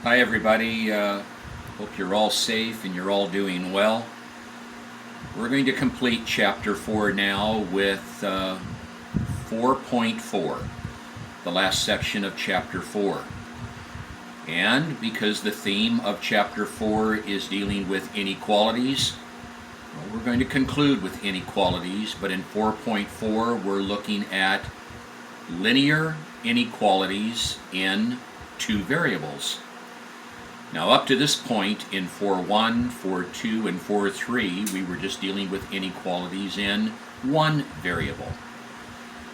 Hi everybody, hope you're all safe and you're all doing well. We're going to complete chapter 4 now with 4.4, the last section of chapter 4. And because the theme of chapter 4 is dealing with inequalities, we're going to conclude with inequalities, but in 4.4 we're looking at linear inequalities in two variables. Now up to this point in 4.1, 4.2, and 4.3, we were just dealing with inequalities in one variable.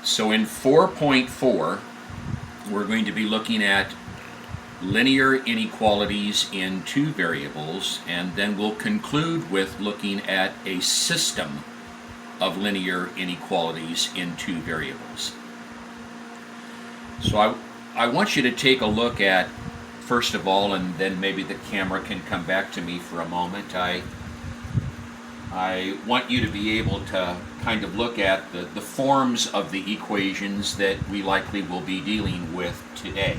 So in 4.4, we're going to be looking at linear inequalities in two variables, and then we'll conclude with looking at a system of linear inequalities in two variables. So I want you to take a look at, first of all, and then maybe the camera can come back to me for a moment, I want you to be able to kind of look at the forms of the equations that we likely will be dealing with today.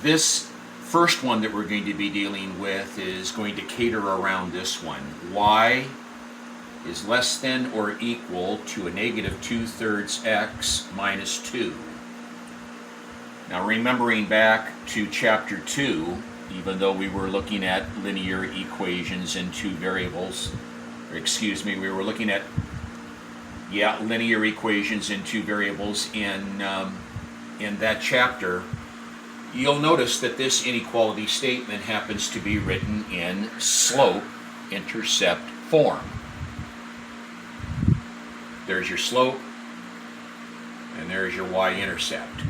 This first one that we're going to be dealing with is going to cater around this one. Y is less than or equal to a negative 2/3 x minus 2. Now, remembering back to chapter 2, even though we were looking at linear equations in two variables, we were looking at linear equations in two variables in that chapter, you'll notice that this inequality statement happens to be written in slope-intercept form. There's your slope, and there's your y-intercept.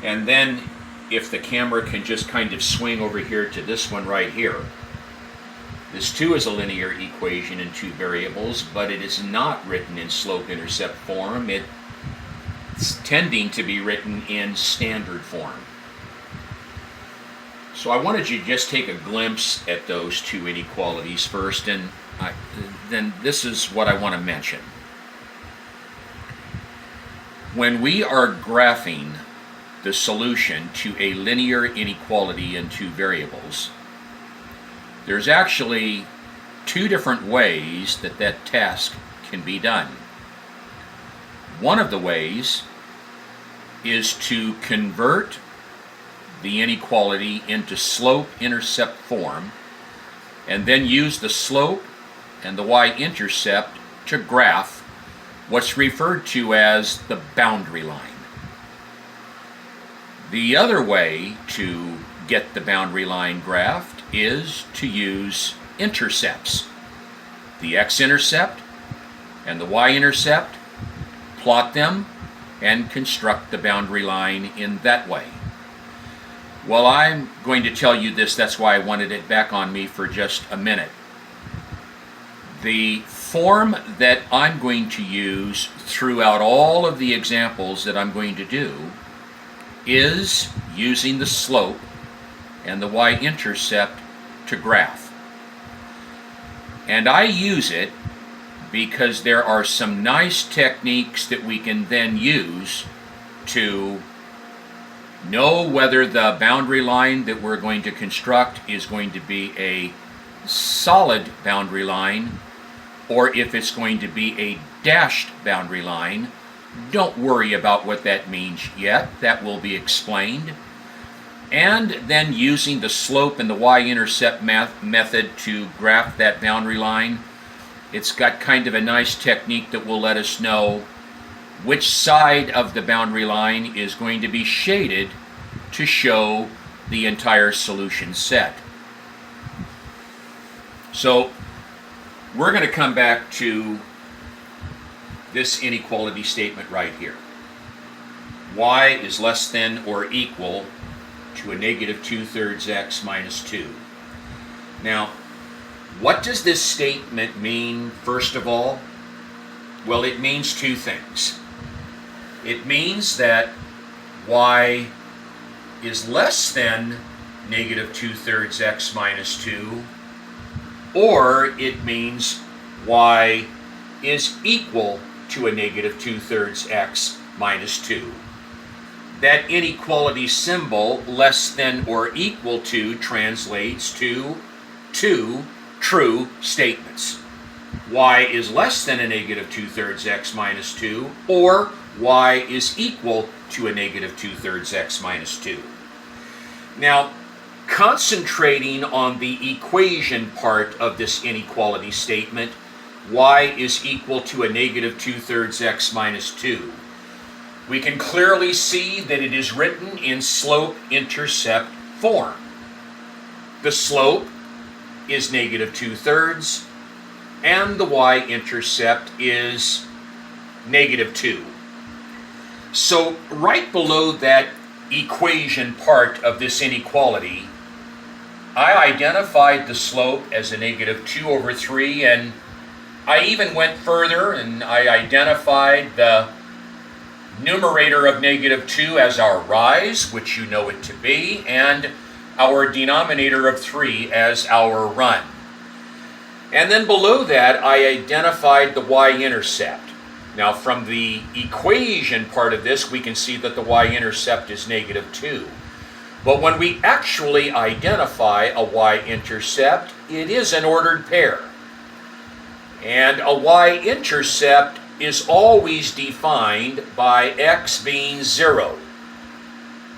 And then if the camera can just kind of swing over here to this one right here, this too is a linear equation in two variables, but it is not written in slope-intercept form. It's tending to be written in standard form. So I wanted you to just take a glimpse at those two inequalities first, and then this is what I want to mention. When we are graphing the solution to a linear inequality in two variables, there's actually two different ways that task can be done. One of the ways is to convert the inequality into slope-intercept form and then use the slope and the y-intercept to graph what's referred to as the boundary line. The other way to get the boundary line graphed is to use intercepts. The x-intercept and the y-intercept, plot them, and construct the boundary line in that way. Well, I'm going to tell you this, that's why I wanted it back on me for just a minute. The form that I'm going to use throughout all of the examples that I'm going to do is using the slope and the y-intercept to graph. And I use it because there are some nice techniques that we can then use to know whether the boundary line that we're going to construct is going to be a solid boundary line or if it's going to be a dashed boundary line. Don't worry about what that means yet. That will be explained. And then using the slope and the y-intercept method to graph that boundary line, it's got kind of a nice technique that will let us know which side of the boundary line is going to be shaded to show the entire solution set. So we're going to come back to this inequality statement right here. Y is less than or equal to a negative 2/3 x minus 2. Now, what does this statement mean, first of all? Well, it means two things. It means that y is less than negative 2/3 x minus 2, or it means y is equal to a negative 2/3 x minus 2. that inequality symbol less than or equal to translates to two true statements. Y is less than a negative 2/3 x minus 2, or y is equal to a negative 2/3 x minus 2. Now, concentrating on the equation part of this inequality statement, y is equal to a negative 2/3 x minus 2. We can clearly see that it is written in slope-intercept form. The slope is negative 2/3, and the y-intercept is negative 2. So right below that equation part of this inequality, I identified the slope as a negative 2/3, and I even went further and I identified the numerator of negative 2 as our rise, which you know it to be, and our denominator of 3 as our run. And then below that, I identified the y-intercept. Now, from the equation part of this, we can see that the y-intercept is negative 2. But when we actually identify a y-intercept, it is an ordered pair. And a y-intercept is always defined by x being 0.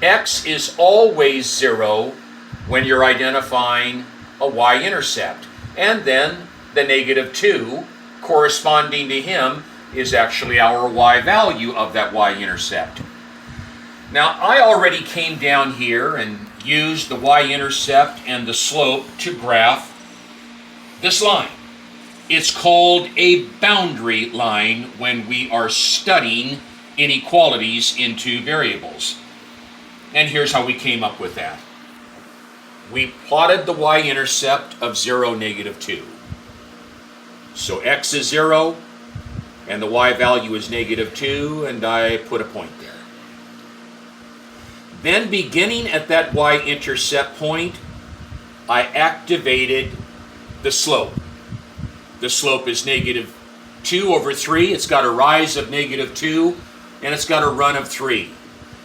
X is always 0 when you're identifying a y-intercept. And then the negative 2, corresponding to him, is actually our y value of that y-intercept. Now, I already came down here and used the y-intercept and the slope to graph this line. It's called a boundary line when we are studying inequalities in two variables. And here's how we came up with that. We plotted the y-intercept of 0, negative 2. So x is 0, and the y value is negative 2, and I put a point there. Then, beginning at that y-intercept point, I activated the slope. The slope is negative 2/3. It's got a rise of negative 2, and it's got a run of 3.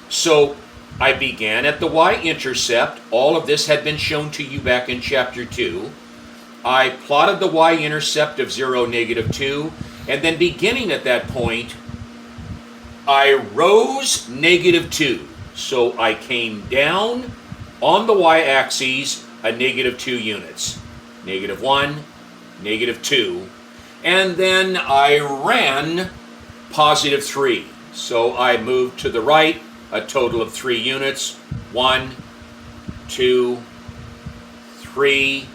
So I began at the y-intercept. All of this had been shown to you back in chapter 2. I plotted the y-intercept of 0, negative 2, and then beginning at that point, I rose negative 2. So I came down on the y-axis a negative 2 units. Negative 1, negative 2, and then I ran positive 3. So I moved to the right a total of 3 units. 1, 2, 3,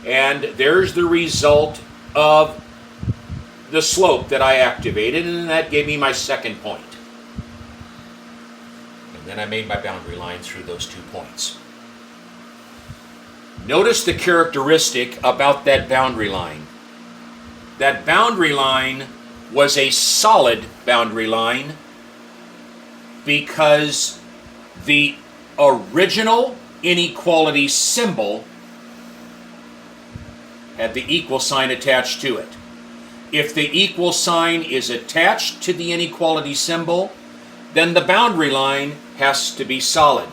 and there's the result of the slope that I activated, and that gave me my second point. And then I made my boundary line through those 2 points. Notice the characteristic about that boundary line. That boundary line was a solid boundary line because the original inequality symbol had the equal sign attached to it. If the equal sign is attached to the inequality symbol, then the boundary line has to be solid.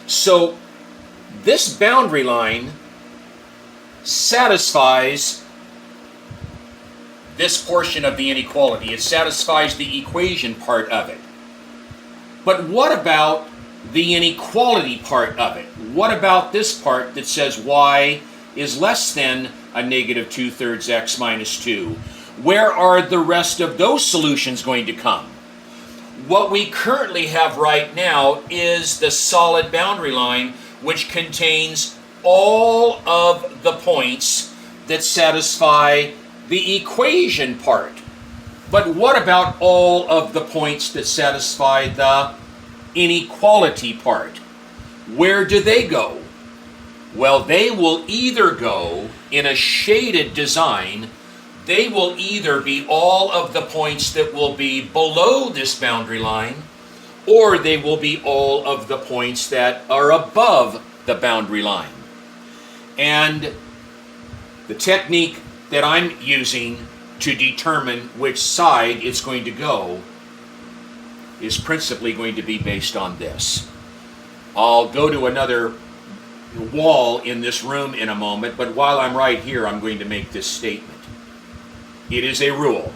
So this boundary line satisfies this portion of the inequality. It satisfies the equation part of it. But what about the inequality part of it? What about this part that says y is less than a negative 2/3 x minus 2? Where are the rest of those solutions going to come? What we currently have right now is the solid boundary line, which contains all of the points that satisfy the equation part. But what about all of the points that satisfy the inequality part? Where do they go? Well, they will either go in a shaded design. They will either be all of the points that will be below this boundary line, or they will be all of the points that are above the boundary line. And the technique that I'm using to determine which side it's going to go is principally going to be based on this. I'll go to another wall in this room in a moment, but while I'm right here, I'm going to make this statement. It is a rule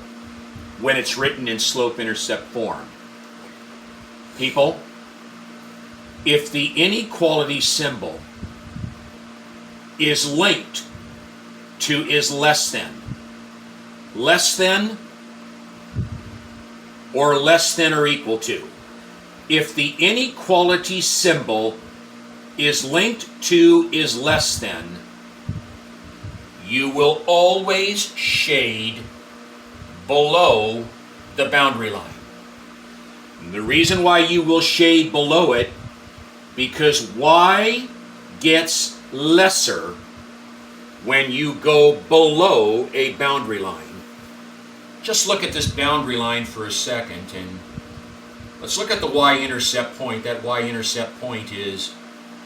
when it's written in slope-intercept form. People, if the inequality symbol is linked to is less than, or less than or equal to, if the inequality symbol is linked to is less than, you will always shade below the boundary line. And the reason why you will shade below it, because y gets lesser when you go below a boundary line. Just look at this boundary line for a second, and let's look at the y-intercept point. That y-intercept point is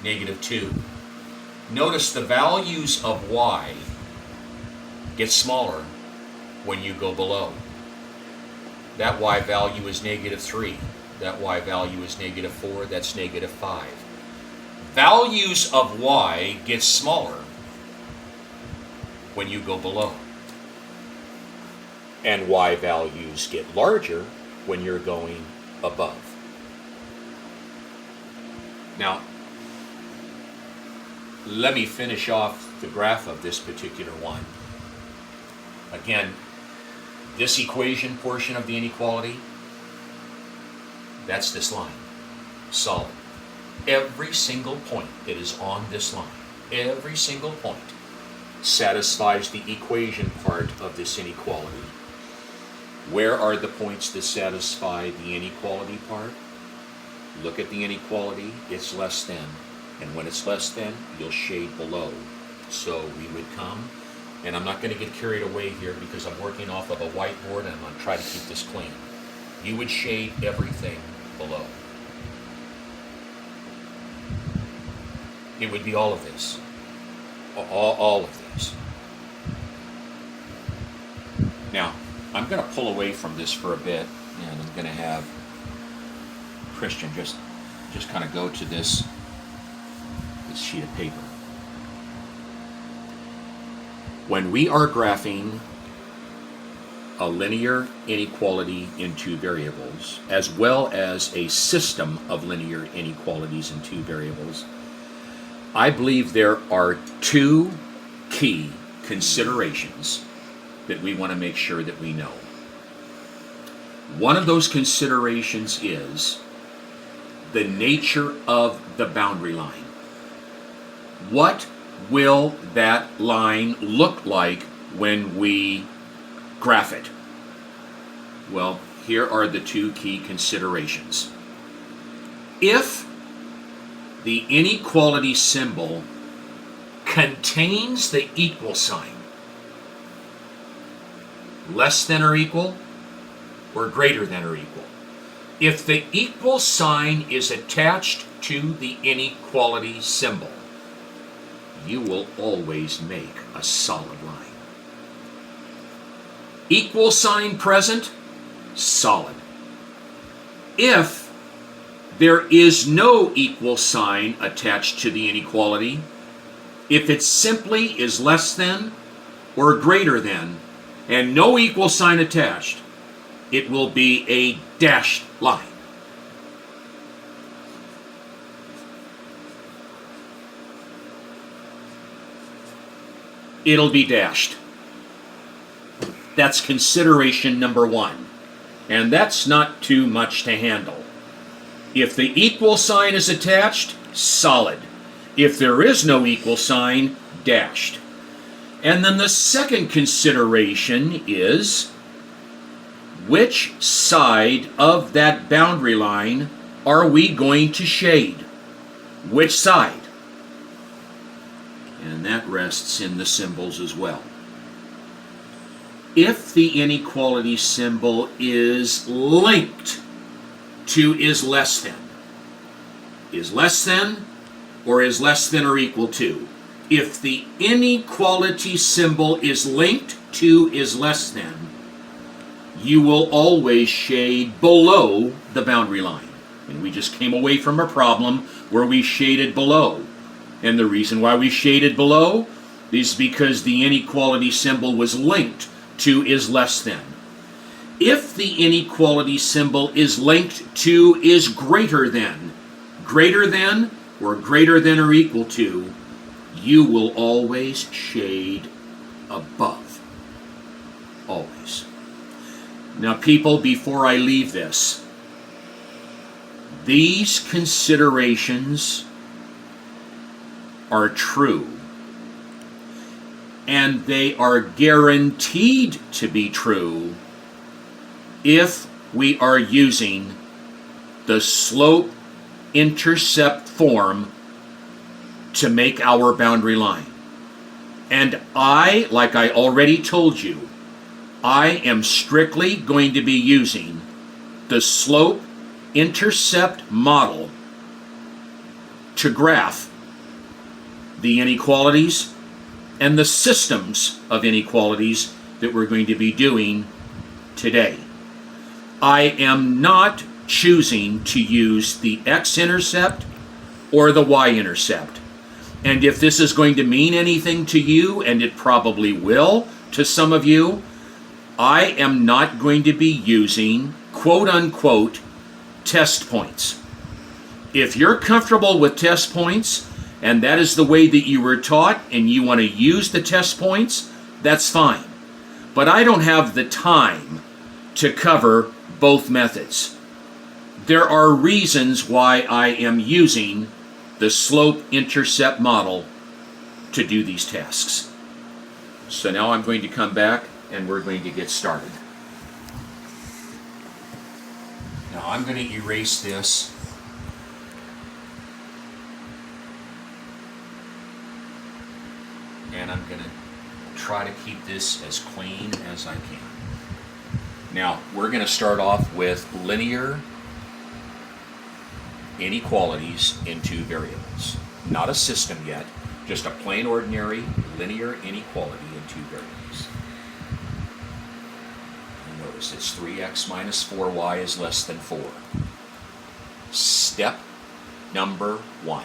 -2. Notice the values of y get smaller when you go below. That y value is -3. That y value is -4. That's -5. Values of y get smaller when you go below. And y values get larger when you're going above. Now, let me finish off the graph of this particular one. Again, this equation portion of the inequality, that's this line, solid. Every single point that is on this line, every single point satisfies the equation part of this inequality. Where are the points that satisfy the inequality part? Look at the inequality, it's less than. And when it's less than, you'll shade below. So we would come, and I'm not going to get carried away here because I'm working off of a whiteboard and I'm going to try to keep this clean. You would shade everything below. It would be all of this. All of this. Now, I'm going to pull away from this for a bit, and I'm going to have Christian just kind of go to this sheet of paper. When we are graphing a linear inequality in two variables, as well as a system of linear inequalities in two variables, I believe there are two key considerations that we want to make sure that we know. One of those considerations is the nature of the boundary line. What will that line look like when we graph it? Well, here are the two key considerations. If the inequality symbol contains the equal sign, less than or equal, or greater than or equal. If the equal sign is attached to the inequality symbol, you will always make a solid line. Equal sign present, solid. If there is no equal sign attached to the inequality, if it simply is less than or greater than, and no equal sign attached, it will be a dashed line. It'll be dashed. That's consideration number one. And that's not too much to handle. If the equal sign is attached, solid. If there is no equal sign, dashed. And then the second consideration is which side of that boundary line are we going to shade? Which side? And that rests in the symbols as well. If the inequality symbol is linked to is less than or is less than or equal to, if the inequality symbol is linked to is less than, you will always shade below the boundary line. And we just came away from a problem where we shaded below. And the reason why we shaded below is because the inequality symbol was linked to is less than. If the inequality symbol is linked to is greater than or greater than or equal to, you will always shade above. Always. Now, people, before I leave this, these considerations are true, and they are guaranteed to be true if we are using the slope-intercept form to make our boundary line. And I, like I already told you, I am strictly going to be using the slope-intercept model to graph the inequalities and the systems of inequalities that we're going to be doing today. I am not choosing to use the x-intercept or the y-intercept. And if this is going to mean anything to you, and it probably will to some of you, I am not going to be using quote-unquote test points. If you're comfortable with test points, and that is the way that you were taught, and you want to use the test points, that's fine. But I don't have the time to cover both methods. There are reasons why I am using the slope-intercept model to do these tasks. So now I'm going to come back and we're going to get started. Now I'm going to erase this. And I'm going to try to keep this as clean as I can. Now, we're going to start off with linear inequalities in two variables. Not a system yet, just a plain ordinary linear inequality in two variables. And notice it's 3x minus 4y is less than 4. Step number 1.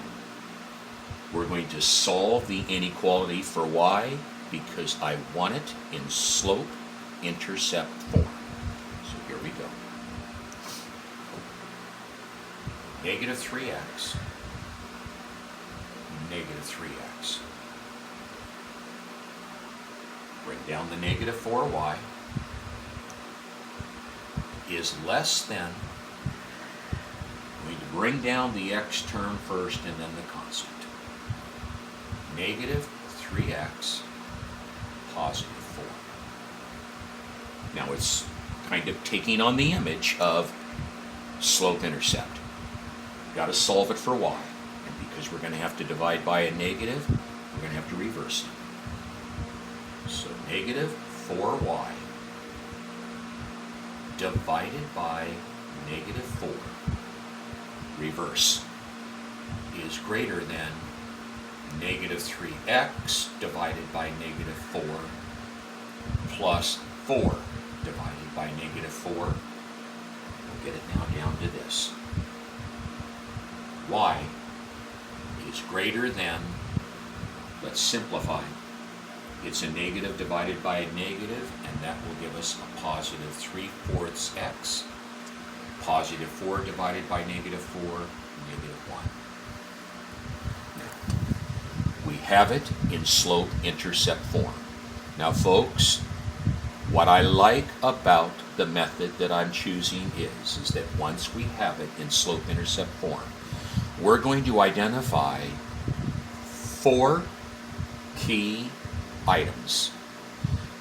We're going to solve the inequality for y because I want it in slope-intercept form. So here we go. Negative 3x, negative 3x. Bring down the negative 4y is less than, we bring down the x term first and then the constant. Negative 3x, positive 4. Now it's kind of taking on the image of slope-intercept. Got to solve it for y. And because we're going to have to divide by a negative, we're going to have to reverse it. So negative 4y divided by negative 4, reverse, is greater than negative 3x divided by negative 4 plus 4 divided by negative 4. We'll get it now down to this. Y is greater than, let's simplify, it's a negative divided by a negative, and that will give us a positive 3/4 x. Positive 4 divided by negative 4, negative 1. Now, we have it in slope-intercept form. Now, folks, what I like about the method that I'm choosing is that once we have it in slope-intercept form, we're going to identify 4 key items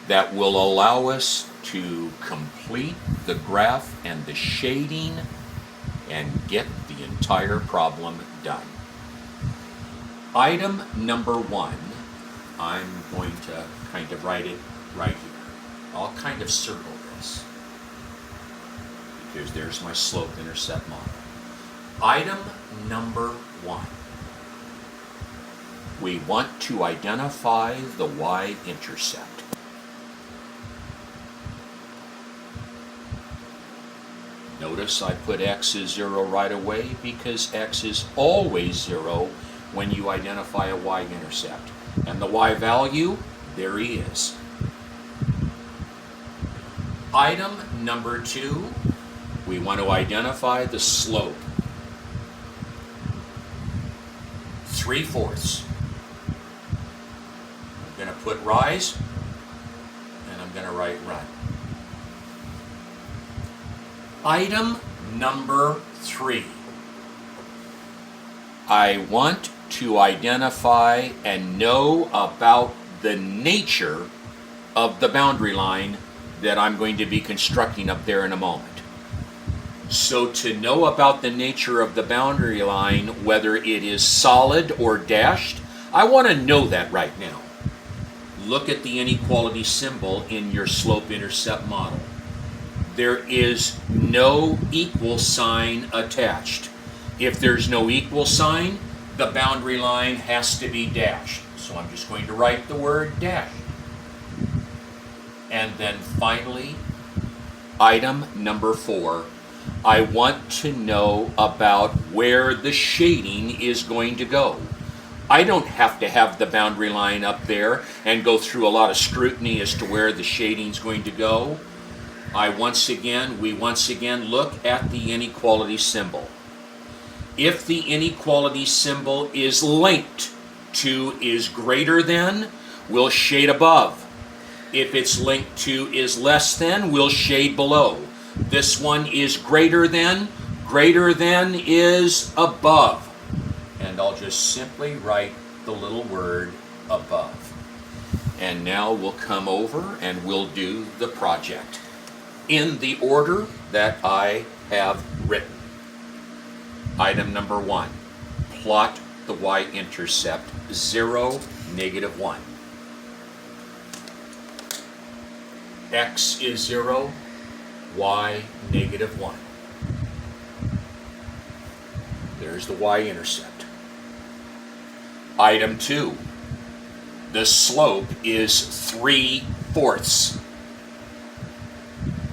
that will allow us to complete the graph and the shading and get the entire problem done. Item number 1, I'm going to kind of write it right here. I'll kind of circle this because there's my slope-intercept model. Item number 1. We want to identify the y-intercept. Notice I put x is 0 right away because x is always 0 when you identify a y-intercept. And the y value, there he is. Item number 2, we want to identify the slope. 3/4. I'm going to put rise, and I'm going to write run. Item number 3. I want to identify and know about the nature of the boundary line that I'm going to be constructing up there in a moment. So to know about the nature of the boundary line, whether it is solid or dashed, I want to know that right now. Look at the inequality symbol in your slope-intercept model. There is no equal sign attached. If there's no equal sign, the boundary line has to be dashed. So I'm just going to write the word dashed. And then finally, item number 4, I want to know about where the shading is going to go. I don't have to have the boundary line up there and go through a lot of scrutiny as to where the shading is going to go. We once again look at the inequality symbol. If the inequality symbol is linked to is greater than, we'll shade above. If it's linked to is less than, we'll shade below. This one is greater than is above. And I'll just simply write the little word above. And now we'll come over and we'll do the project in the order that I have written. Item number 1, plot the y-intercept 0, -1. X is 0, y -1. There's the y-intercept. Item 2, the slope is 3/4.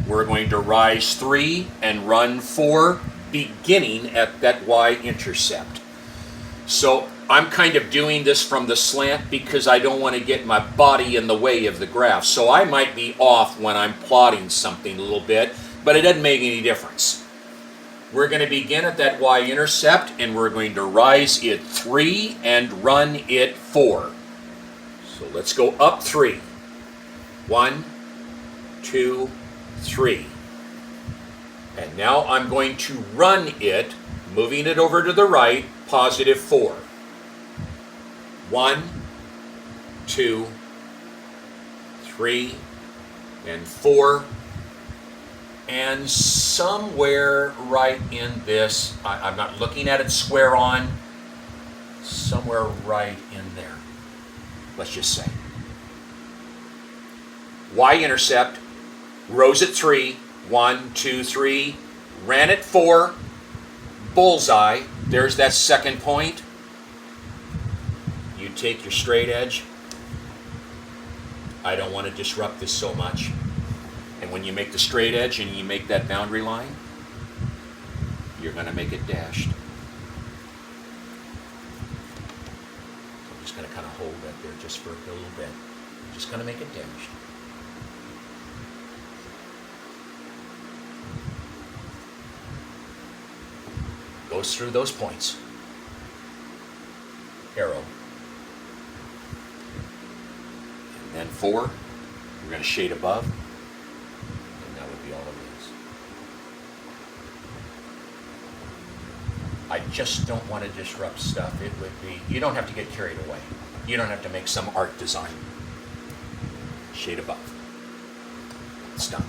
We're going to rise 3 and run 4, beginning at that y-intercept. So I'm kind of doing this from the slant because I don't want to get my body in the way of the graph. So I might be off when I'm plotting something a little bit, but it doesn't make any difference. We're going to begin at that y-intercept and we're going to rise it 3 and run it 4. So let's go up 3. 1, 2, 3. And now I'm going to run it, moving it over to the right, +4. 1, 2, 3, and 4. And somewhere right in this, I'm not looking at it square on, somewhere right in there, let's just say. Y-intercept, rose at 3, 1, 2, 3, ran at 4, bullseye, there's that second point. You take your straight edge. I don't want to disrupt this so much. And when you make the straight edge and you make that boundary line, you're going to make it dashed. So I'm just going to kind of hold that there just for a little bit. Just going to make it dashed. Goes through those points. Arrow. And then 4, we're going to shade above. And that would be all it is. I just don't want to disrupt stuff. It would be, you don't have to get carried away. You don't have to make some art design. Shade above. It's done.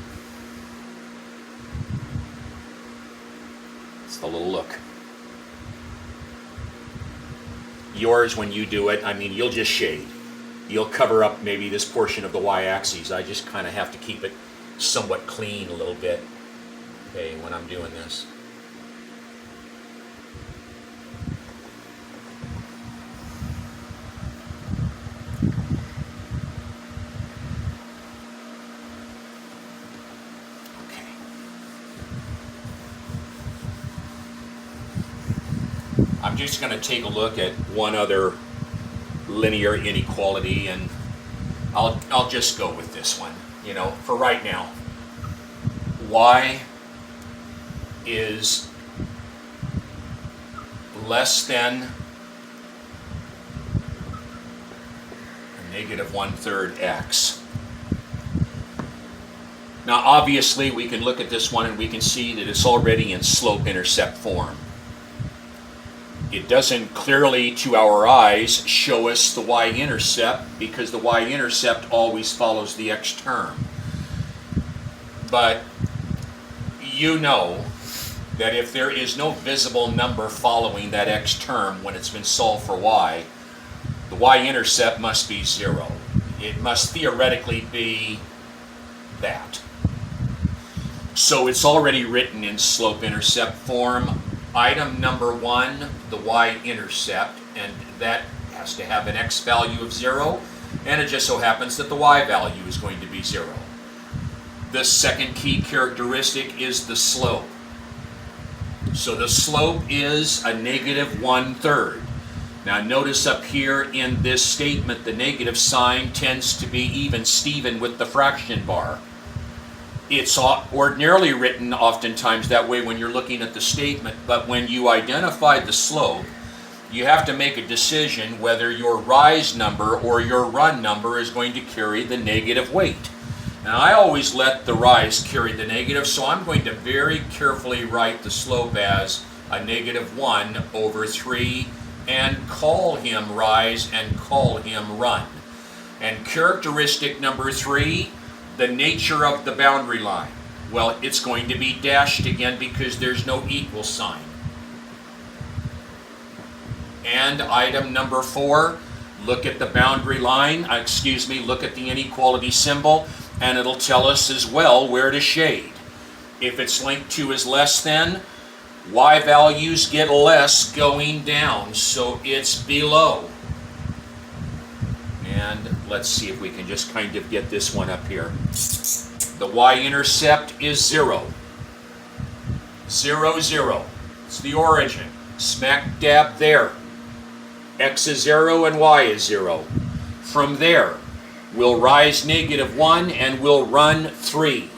It's the little look. Yours, when you do it, I mean, you'll just shade. You'll cover up maybe this portion of the y-axis. I just kind of have to keep it somewhat clean a little bit, okay, when I'm doing this. Okay. just going to take a look at one other linear inequality, and I'll just go with this one, you know, for right now. Y is less than a negative 1/3 x. Now obviously we can look at this one and we can see that it's already in slope-intercept form. It doesn't clearly, to our eyes, show us the y-intercept because the y-intercept always follows the x term. But you know that if there is no visible number following that x term when it's been solved for y, the y-intercept must be 0. It must theoretically be that. So it's already written in slope-intercept form. Item number 1, the y-intercept, and that has to have an x value of 0, and it just so happens that the y value is going to be 0. The second key characteristic is the slope. So the slope is a negative 1/3. Now notice up here in this statement, the negative sign tends to be even Steven with the fraction bar. It's ordinarily written oftentimes that way when you're looking at the statement, but when you identify the slope, you have to make a decision whether your rise number or your run number is going to carry the negative weight. Now I always let the rise carry the negative, so I'm going to very carefully write the slope as a negative 1/3 and call him rise and call him run. And characteristic number 3, the nature of the boundary line. Well, it's going to be dashed again because there's no equal sign. And item number 4, look at the boundary line, look at the inequality symbol, and it'll tell us as well where to shade. If it's linked to as less than, y values get less going down, so it's below. And let's see if we can just kind of get this one up here. The y-intercept is 0. 0, 0. It's the origin. Smack dab there. X is 0 and y is 0. From there, we'll rise negative 1 and we'll run 3.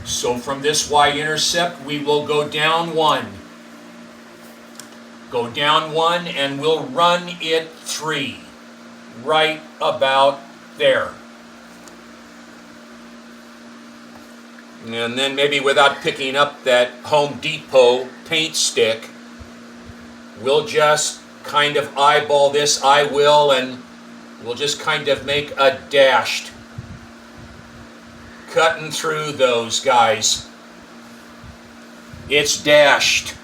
So from this y-intercept, we will go down 1. Go down 1 and we'll run it 3. Right about there. And then maybe without picking up that Home Depot paint stick, we'll just kind of eyeball this, and we'll just kind of make a dashed. Cutting through those guys. It's dashed.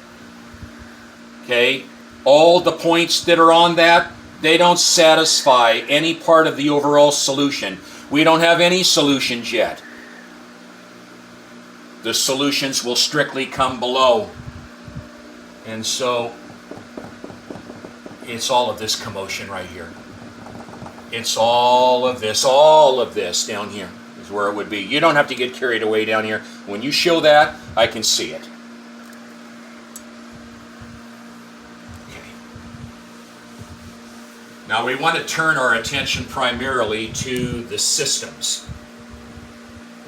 Okay? All the points that are on that, they don't satisfy any part of the overall solution. We don't have any solutions yet. The solutions will strictly come below. And so, it's all of this commotion right here. It's all of this down here is where it would be. You don't have to get carried away down here. When you show that, I can see it. Now we want to turn our attention primarily to the systems.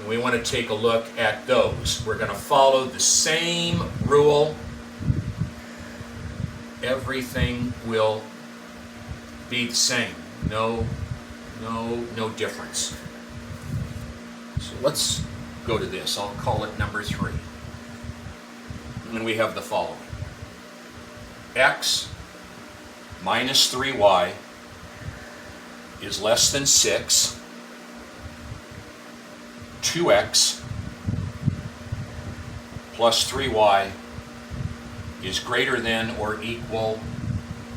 And we want to take a look at those. We're going to follow the same rule. Everything will be the same. No difference. So let's go to this. I'll call it number 3. And we have the following. X minus 3y is less than 6. 2x plus 3y is greater than or equal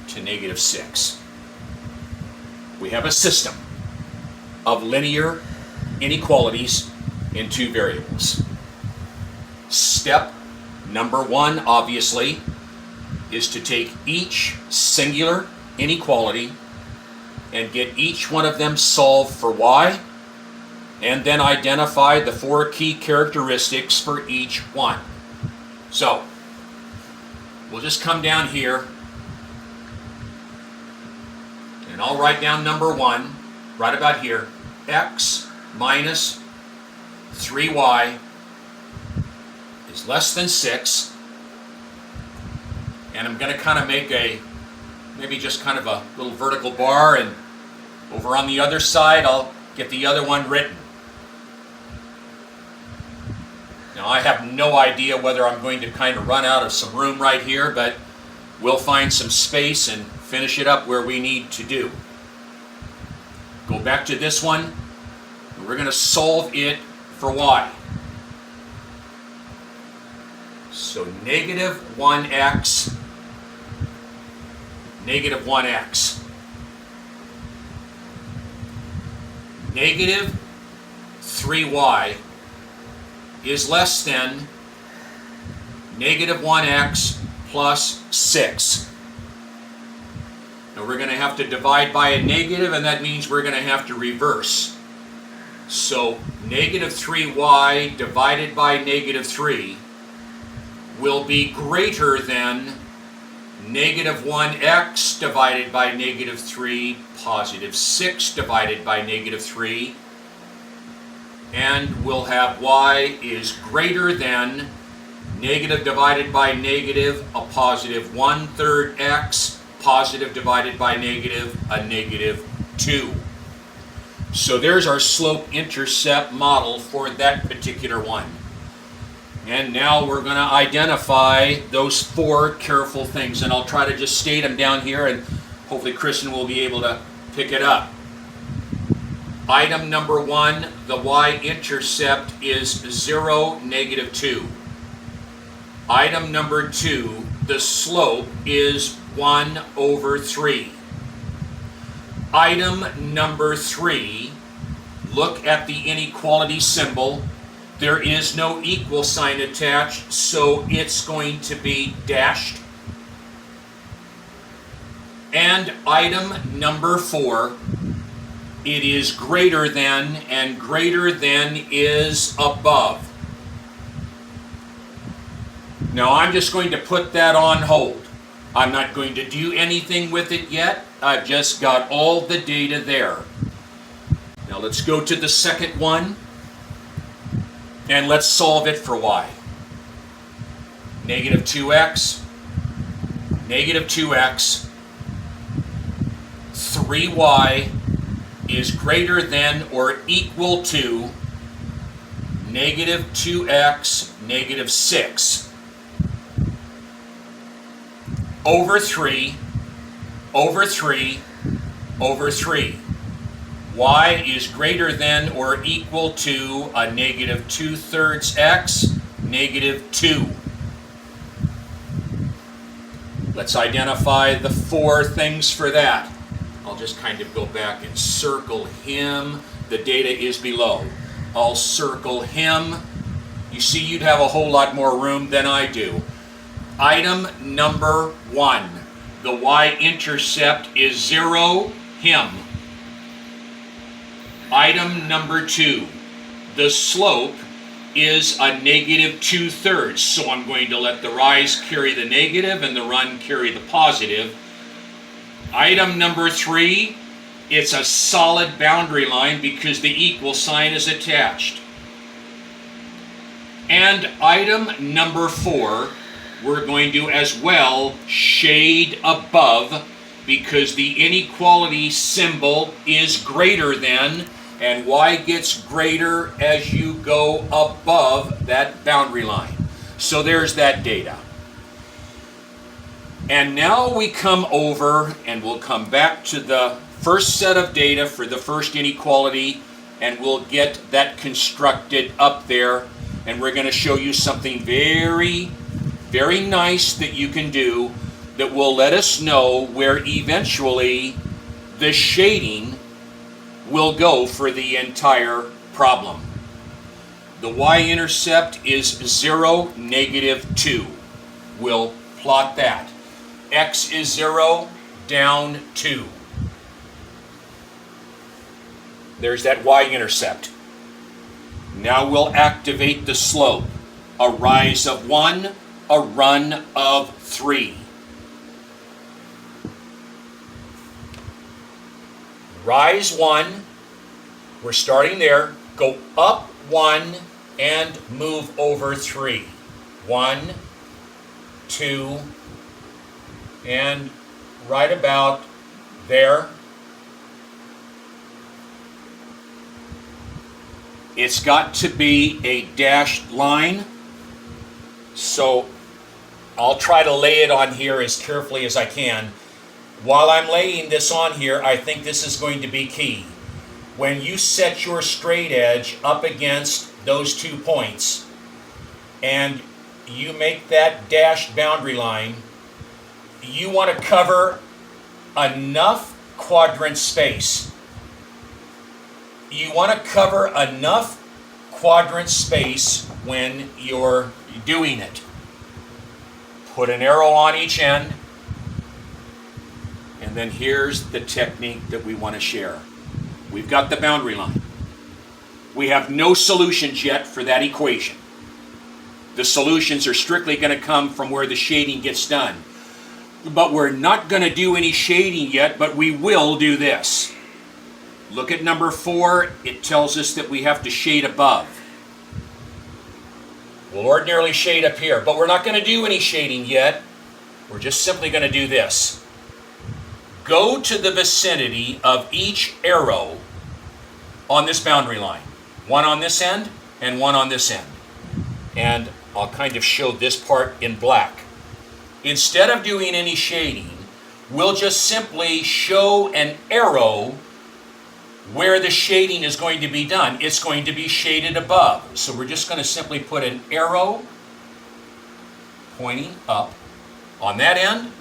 to negative 6. We have a system of linear inequalities in 2 variables. Step number 1, obviously, is to take each singular inequality and get each one of them solved for y, and then identify the 4 key characteristics for each one. So, we'll just come down here And I'll write down number 1 right about here. X minus 3y is less than 6. And I'm going to kind of make maybe just kind of a little vertical bar, and over on the other side I'll get the other one written. Now I have no idea whether I'm going to kind of run out of some room right here, but we'll find some space and finish it up where we need to do. Go back to this one. We're going to solve it for y. So negative 1x, negative 1x. Negative 3y is less than negative 1x plus 6. Now we're going to have to divide by a negative, and that means we're going to have to reverse. So negative 3y divided by negative 3 will be greater than negative 1x divided by negative 3, positive 6 divided by negative 3, and we'll have y is greater than negative divided by negative, a positive 1/3 x, positive divided by negative, a negative 2. So there's our slope-intercept model for that particular one. And now we're going to identify those 4 careful things, and I'll try to just state them down here, and hopefully Kristen will be able to pick it up. Item number 1, the y-intercept is 0, negative 2. Item number 2, the slope is 1 over 3. Item number 3, look at the inequality symbol. There is no equal sign attached, so it's going to be dashed. And item number 4, it is greater than, and greater than is above. Now I'm just going to put that on hold. I'm not going to do anything with it yet. I've just got all the data there. Now let's go to the second one, and let's solve it for y. Negative 2x, negative 2x, 3y is greater than or equal to negative 2x, negative 6. Over 3, over 3, over 3. Y is greater than or equal to a negative 2/3 x, negative 2. Let's identify the 4 things for that. I'll just kind of go back and circle him. The data is below. I'll circle him. You see, you'd have a whole lot more room than I do. Item number 1, the y-intercept is 0, him. Item number 2, the slope is a negative 2/3, so I'm going to let the rise carry the negative and the run carry the positive. Item number 3, it's a solid boundary line because the equal sign is attached. And item number 4, we're going to as well shade above because the inequality symbol is greater than, and y gets greater as you go above that boundary line. So there's that data. And now we come over and we'll come back to the first set of data for the first inequality, and we'll get that constructed up there, and we're going to show you something very, very nice that you can do that will let us know where eventually the shading will go for the entire problem. The y-intercept is 0, negative 2. We'll plot that. X is 0, down 2. There's that y-intercept. Now we'll activate the slope. A rise of 1, a run of 3. rise 1, we're starting there, go up 1 and move over 3. 1, 2, and right about there. It's got to be a dashed line, so I'll try to lay it on here as carefully as I can. While I'm laying this on here, I think this is going to be key. When you set your straight edge up against those 2 points and you make that dashed boundary line, you want to cover enough quadrant space. You want to cover enough quadrant space when you're doing it. Put an arrow on each end, and then here's the technique that we want to share. We've got the boundary line. We have no solutions yet for that equation. The solutions are strictly going to come from where the shading gets done. But we're not going to do any shading yet, but we will do this. Look at number 4. It tells us that we have to shade above. We'll ordinarily shade up here, but we're not going to do any shading yet. We're just simply going to do this. Go to the vicinity of each arrow on this boundary line. One on this end and one on this end. And I'll kind of show this part in black. Instead of doing any shading, we'll just simply show an arrow where the shading is going to be done. It's going to be shaded above. So we're just going to simply put an arrow pointing up on that end,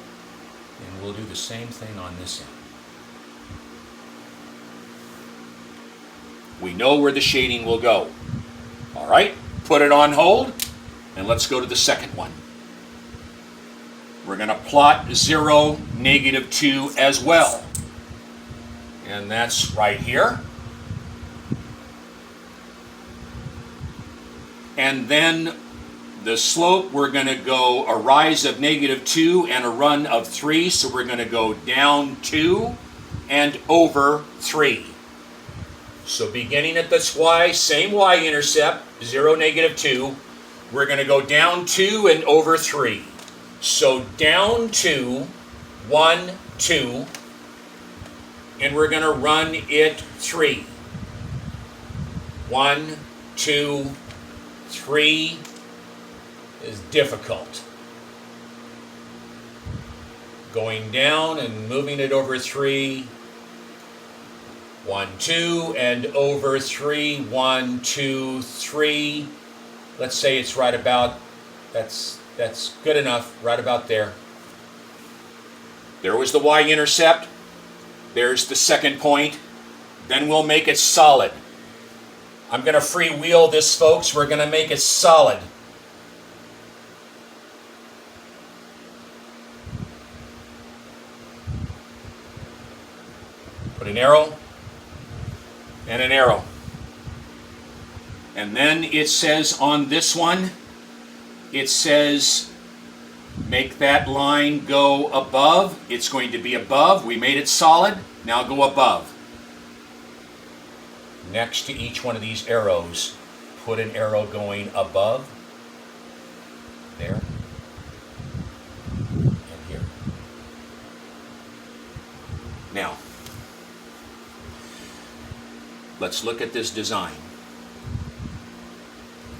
and we'll do the same thing on this end. We know where the shading will go. All right, put it on hold, and let's go to the second one. We're going to plot 0, -2 as well. And that's right here. And then the slope, we're going to go a rise of -2 and a run of 3. So we're going to go down 2 and over 3. So beginning at this y, same y-intercept, 0, -2. We're going to go down 2 and over 3. So down 2, 1, 2. And we're going to run it 3. 1, 2, 3 is difficult. Going down and moving it over 3. 1, 2, and over 3. 1, 2, 3. Let's say it's right about, that's good enough, right about there. There was the y-intercept. There's the second point. Then we'll make it solid. I'm going to freewheel this, folks. We're going to make it solid. Put an arrow and an arrow. And then it says on this one, it says make that line go above. It's going to be above. We made it solid. Now go above. Next to each one of these arrows, put an arrow going above. There. And here. Now, let's look at this design.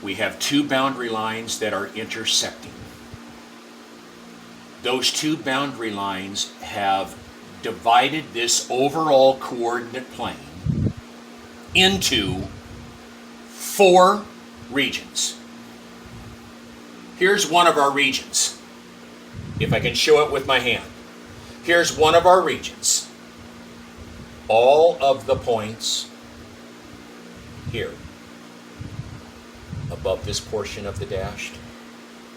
We have 2 boundary lines that are intersecting. Those 2 boundary lines have divided this overall coordinate plane into 4 regions. Here's one of our regions. If I can show it with my hand. Here's one of our regions. All of the points here, above this portion of the dashed,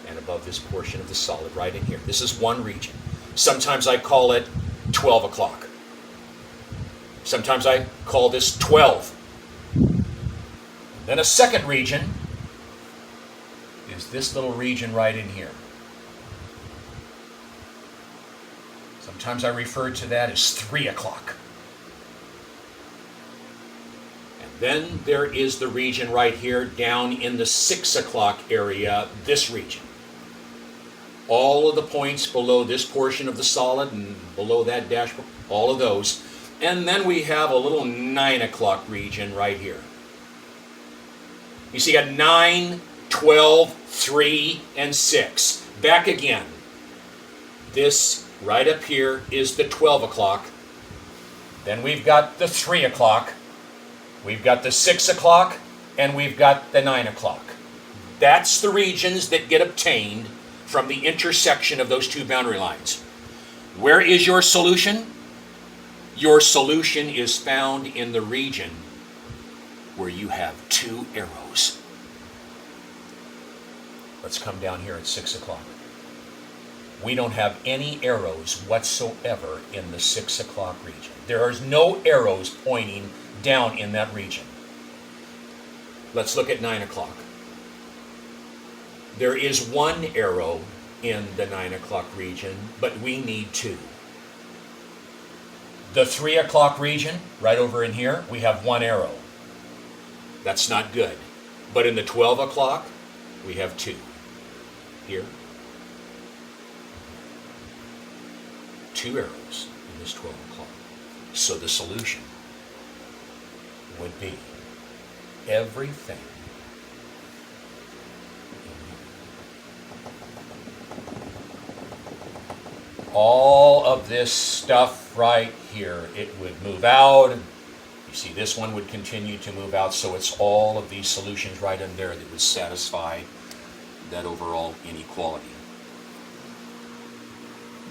and above this portion of the solid right in here. This is one region. Sometimes I call it 12 o'clock. Sometimes I call this 12. Then a second region is this little region right in here. Sometimes I refer to that as 3 o'clock. Then there is the region right here down in the 6 o'clock area, this region. All of the points below this portion of the solid and below that dash, all of those. And then we have a little 9 o'clock region right here. You see, you got 9, 12, 3, and 6. Back again. This right up here is the 12 o'clock. Then we've got the 3 o'clock. We've got the 6 o'clock, and we've got the 9 o'clock. That's the regions that get obtained from the intersection of those two boundary lines. Where is your solution? Your solution is found in the region where you have 2 arrows. Let's come down here at 6 o'clock. We don't have any arrows whatsoever in the 6 o'clock region. There are no arrows pointing down in that region. Let's look at 9 o'clock. There is 1 arrow in the 9 o'clock region, but we need 2. The 3 o'clock region, right over in here, we have 1 arrow. That's not good. But in the 12 o'clock, we have 2. Here. 2 arrows in this 12 o'clock. So the solution would be everything all of this stuff right here, it would move out. You see, this one would continue to move out, so it's all of these solutions right in there that would satisfy that overall inequality.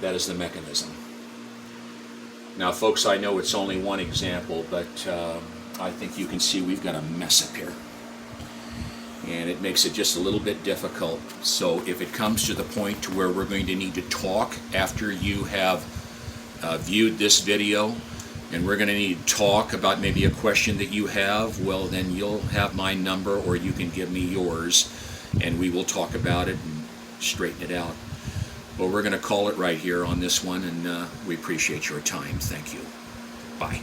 That is the mechanism. Now, folks, I know it's only one example, but I think you can see we've got a mess up here. And it makes it just a little bit difficult. So if it comes to the point to where we're going to need to talk after you have viewed this video, and we're going to need to talk about maybe a question that you have, well, then you'll have my number, or you can give me yours, and we will talk about it and straighten it out. Well, we're going to call it right here on this one, and we appreciate your time. Thank you. Bye.